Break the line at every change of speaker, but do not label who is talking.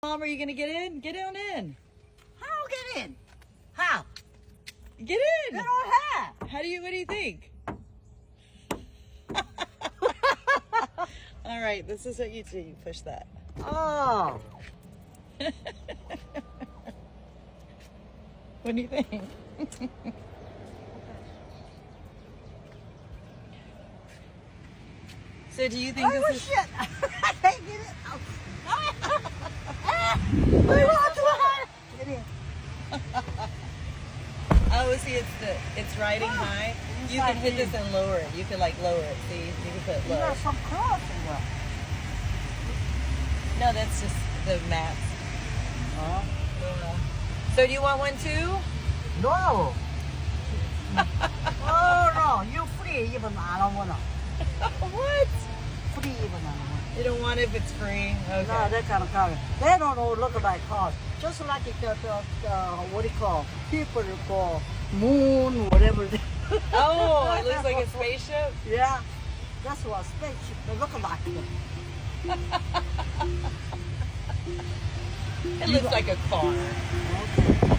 Mom, are you gonna get in? Get on in.
How get in? How?
Get in.
Get on how?
What do you think? All right, this is what you do. You push that.
Oh.
What do you think? So do you think
Oh
this is...
shit! I can't get it. Get in.
Oh, see, it's riding high. You can hit this and lower it. You can like lower it. See, you can put
You
low.
got some cross in there.
No, that's just the maps.
Huh?
So do you want one too?
No. Oh no, you free even I don't wanna.
What?
Free even I don't wanna.
You don't want it if it's free? Okay.
No, that kind of car. They don't know look like cars. Just like the what do you call? People call moon, whatever.
Oh, it looks like a spaceship?
Yeah. That's what spaceship they look like.
It looks like a car.
Okay.